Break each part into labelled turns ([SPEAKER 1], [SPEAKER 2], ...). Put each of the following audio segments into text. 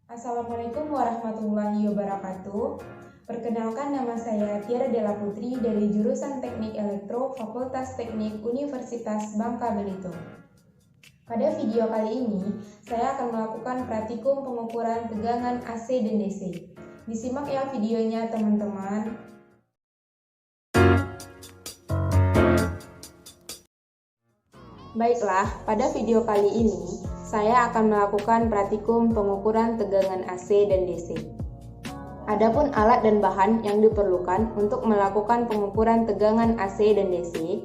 [SPEAKER 1] Assalamualaikum warahmatullahi wabarakatuh. Perkenalkan, nama saya Tiara Della Putri dari jurusan Teknik Elektro Fakultas Teknik Universitas Bangka Belitung. Pada video kali ini, saya akan melakukan praktikum pengukuran tegangan AC dan DC. Disimak ya videonya teman-teman. Baiklah, pada video kali ini, saya akan melakukan praktikum pengukuran tegangan AC dan DC. Adapun alat dan bahan yang diperlukan untuk melakukan pengukuran tegangan AC dan DC,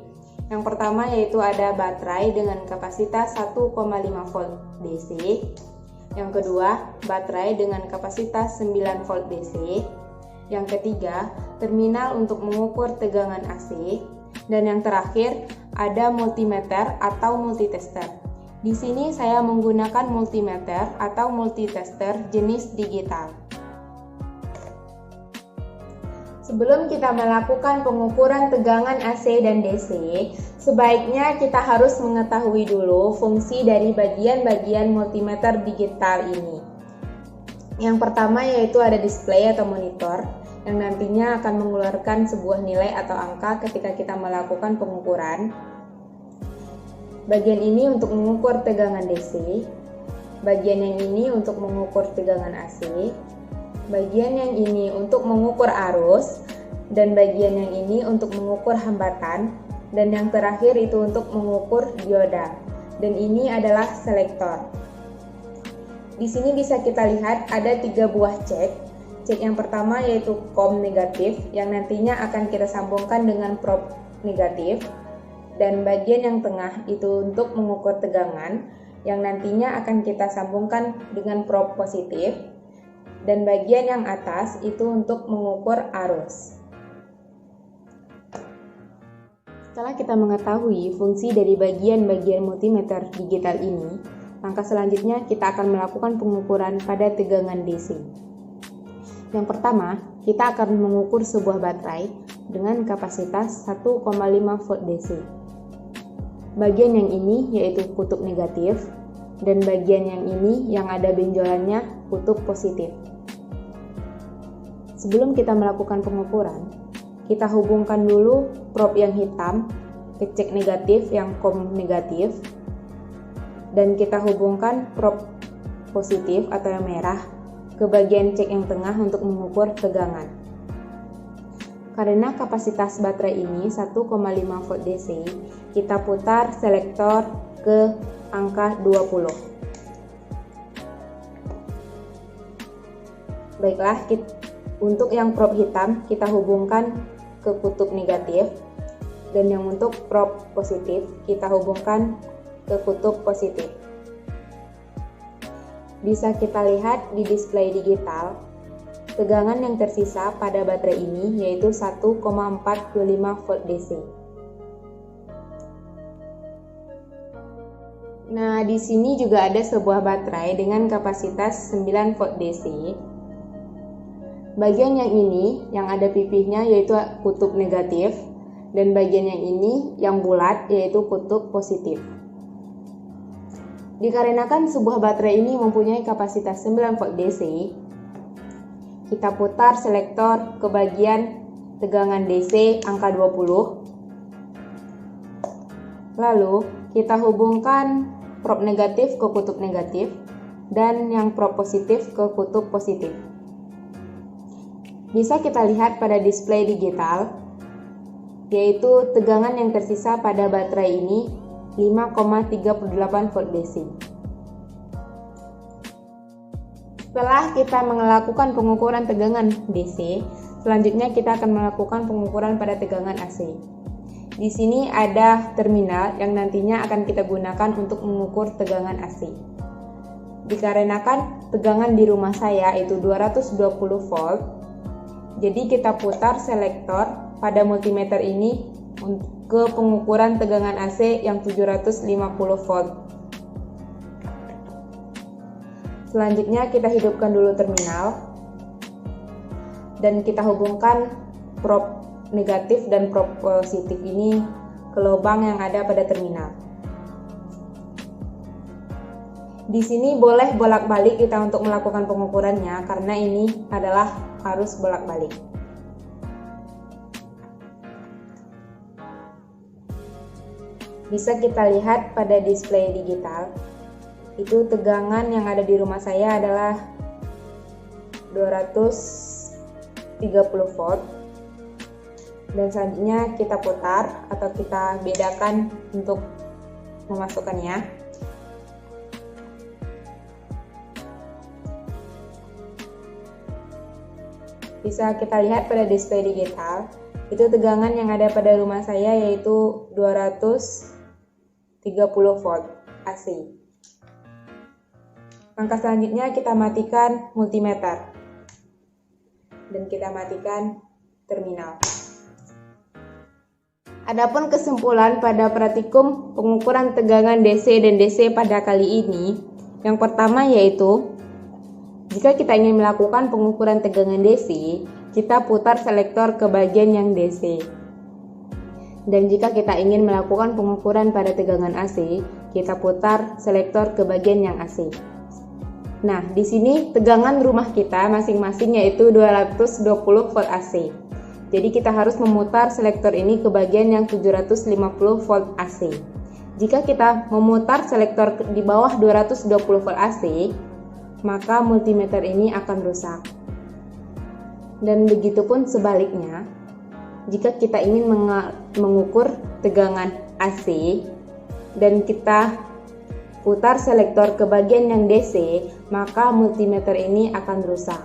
[SPEAKER 1] yang pertama yaitu ada baterai dengan kapasitas 1,5 volt DC, yang kedua baterai dengan kapasitas 9 volt DC, yang ketiga terminal untuk mengukur tegangan AC, dan yang terakhir ada multimeter atau multitester. Di sini saya menggunakan multimeter atau multitester jenis digital. Sebelum kita melakukan pengukuran tegangan AC dan DC, sebaiknya kita harus mengetahui dulu fungsi dari bagian-bagian multimeter digital ini. Yang pertama yaitu ada display atau monitor, yang nantinya akan mengeluarkan sebuah nilai atau angka ketika kita melakukan pengukuran. Bagian ini untuk mengukur tegangan DC, bagian yang ini untuk mengukur tegangan AC, bagian yang ini untuk mengukur arus, dan bagian yang ini untuk mengukur hambatan, dan yang terakhir itu untuk mengukur dioda. Dan ini adalah selektor. Di sini bisa kita lihat ada 3 buah cek. Cek yang pertama yaitu COM negatif yang nantinya akan kita sambungkan dengan probe negatif, dan bagian yang tengah itu untuk mengukur tegangan yang nantinya akan kita sambungkan dengan probe positif, dan bagian yang atas itu untuk mengukur arus. Setelah kita mengetahui fungsi dari bagian-bagian multimeter digital ini, langkah selanjutnya kita akan melakukan pengukuran pada tegangan DC. Yang pertama, kita akan mengukur sebuah baterai dengan kapasitas 1,5 volt DC. Bagian yang ini yaitu kutub negatif, dan bagian yang ini yang ada benjolannya kutub positif. Sebelum kita melakukan pengukuran, kita hubungkan dulu probe yang hitam ke cek negatif yang COM negatif, dan kita hubungkan probe positif atau yang merah ke bagian cek yang tengah untuk mengukur tegangan. Karena kapasitas baterai ini 1,5 volt DC, kita putar selektor ke angka 20. Baiklah, untuk yang probe hitam kita hubungkan ke kutub negatif, dan yang untuk probe positif kita hubungkan ke kutub positif. Bisa kita lihat di display digital, tegangan yang tersisa pada baterai ini yaitu 1,45 volt DC. Nah, di sini juga ada sebuah baterai dengan kapasitas 9 volt DC. Bagian yang ini yang ada pipihnya yaitu kutub negatif, dan bagian yang ini yang bulat yaitu kutub positif. Dikarenakan sebuah baterai ini mempunyai kapasitas 9 volt DC, kita putar selektor ke bagian tegangan DC angka 20. Lalu kita hubungkan probe negatif ke kutub negatif, dan yang probe positif ke kutub positif. Bisa kita lihat pada display digital, yaitu tegangan yang tersisa pada baterai ini 5,38 volt DC. Setelah kita melakukan pengukuran tegangan DC, selanjutnya kita akan melakukan pengukuran pada tegangan AC. Di sini ada terminal yang nantinya akan kita gunakan untuk mengukur tegangan AC. Dikarenakan tegangan di rumah saya itu 220 volt, jadi kita putar selektor pada multimeter ini ke pengukuran tegangan AC yang 750 volt. Selanjutnya kita hidupkan dulu terminal, dan kita hubungkan probe negatif dan probe positif ini ke lubang yang ada pada terminal. Di sini boleh bolak-balik kita untuk melakukan pengukurannya karena ini adalah arus bolak-balik. Bisa kita lihat pada display digital, itu tegangan yang ada di rumah saya adalah 230 volt. Dan selanjutnya kita putar atau kita bedakan untuk memasukkannya. Bisa kita lihat pada display digital, itu tegangan yang ada pada rumah saya yaitu 230 volt AC. Langkah selanjutnya kita matikan multimeter dan kita matikan terminal. Adapun kesimpulan pada praktikum pengukuran tegangan DC dan DC pada kali ini, yang pertama yaitu jika kita ingin melakukan pengukuran tegangan DC, kita putar selektor ke bagian yang DC. Dan jika kita ingin melakukan pengukuran pada tegangan AC, kita putar selektor ke bagian yang AC. Nah, di sini tegangan rumah kita masing-masing yaitu 220 volt AC. Jadi kita harus memutar selektor ini ke bagian yang 750 volt AC. Jika kita memutar selektor di bawah 220 volt AC, maka multimeter ini akan rusak. Dan begitupun sebaliknya, jika kita ingin mengukur tegangan AC dan kita putar selektor ke bagian yang DC, maka multimeter ini akan rusak.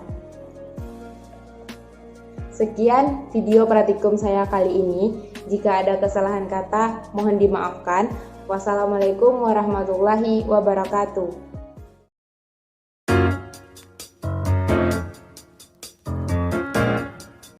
[SPEAKER 1] Sekian video praktikum saya kali ini. Jika ada kesalahan kata, mohon dimaafkan. Wassalamualaikum warahmatullahi wabarakatuh.